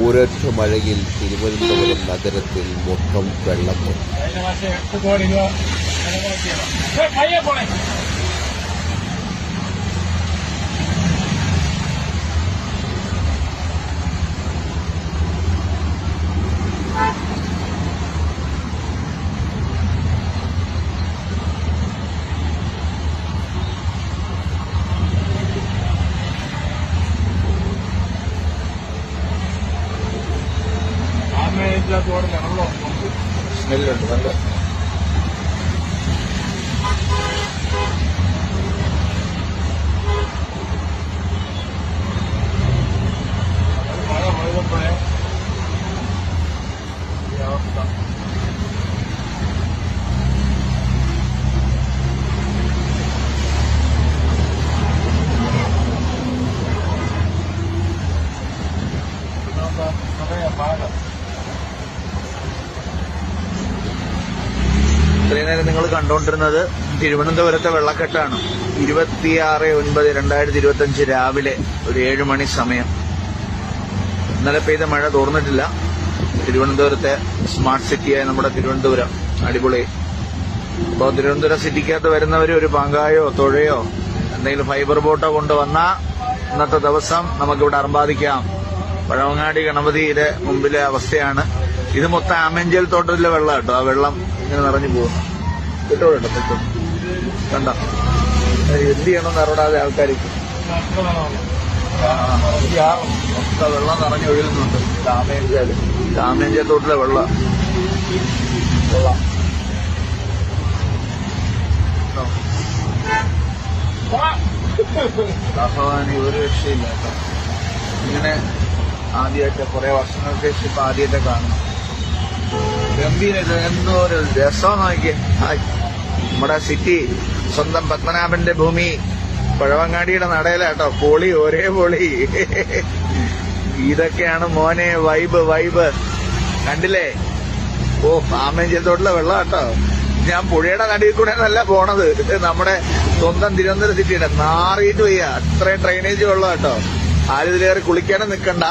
ഒരൊറ്റ മഴയിൽ തിരുവനന്തപുരം നഗരത്തിൽ മൊത്തം വെള്ളപ്പൊക്കം. സ്മെല്ലുണ്ട് നല്ല. മഴ പെയ്തപ്പോഴേ ഈ അവസ്ഥ. ഇത്രയും നേരം നിങ്ങൾ കണ്ടുകൊണ്ടിരുന്നത് തിരുവനന്തപുരത്തെ വെള്ളക്കെട്ടാണ്. 26/9/2025 രാവിലെ ഒരു 7 മണി സമയം. ഇന്നലെ പെയ്ത മഴ തോർന്നിട്ടില്ല. തിരുവനന്തപുരത്തെ സ്മാർട്ട് സിറ്റിയായ നമ്മുടെ തിരുവനന്തപുരം അടിപൊളി. അപ്പോൾ തിരുവനന്തപുരം സിറ്റിക്കകത്ത് വരുന്നവർ ഒരു പാങ്കായോ തുഴയോ എന്തെങ്കിലും ഫൈബർ ബോട്ടോ കൊണ്ടുവന്നാൽ ഇന്നത്തെ ദിവസം നമുക്കിവിടെ അർമ്പാദിക്കാം. പഴവങ്ങാടി ഗണപതിയുടെ മുമ്പിലെ അവസ്ഥയാണ് ഇത്. മൊത്തം ആമഞ്ചൽ തോട്ടത്തിലെ വെള്ളം കേട്ടോ. ആ വെള്ളം ഇങ്ങനെ നിറഞ്ഞു പോകുന്നു. പെട്ടോളൂ പെട്ടോ. കണ്ട എന്ത് ചെയ്യണമെന്ന് അറിയാതെ ആൾക്കാർക്ക് മൊത്തം വെള്ളം നിറഞ്ഞു ഒഴുകുന്നുണ്ട്. ആമഞ്ചൽ തോട്ടിലെ വെള്ളം ഭഗവാന് ഒരു രക്ഷയില്ല കേട്ടോ. ഇങ്ങനെ ആദ്യമായിട്ട് കുറെ വർഷങ്ങൾക്ക് ശേഷം ഇപ്പൊ ആദ്യമായിട്ട് കാണുന്നു. ഗംഭീര എന്തോ ഒരു രസം നോക്കിയേ. നമ്മുടെ സിറ്റി സ്വന്തം പത്മനാഭന്റെ ഭൂമി പഴവങ്ങാടിയുടെ നടയിലാട്ടോ. പൊളി, ഒരേ പൊളി. ഇതൊക്കെയാണ് മോനെ വൈബ്. കണ്ടില്ലേ? ഓ ആമേഞ്ചത്തോട്ടുള്ള വെള്ളം കേട്ടോ. ഞാൻ പുഴയുടെ നടുവിൽ കൂടെ നല്ല പോണത്. നമ്മുടെ സ്വന്തം തിരുവനന്തപുരം സിറ്റിയുടെ നാറിയിട്ട് വയ്യ. അത്രയും ഡ്രെയിനേജ് വെള്ളം കേട്ടോ. ആരും ഇതിലേറെ കുളിക്കാനും നിൽക്കണ്ട.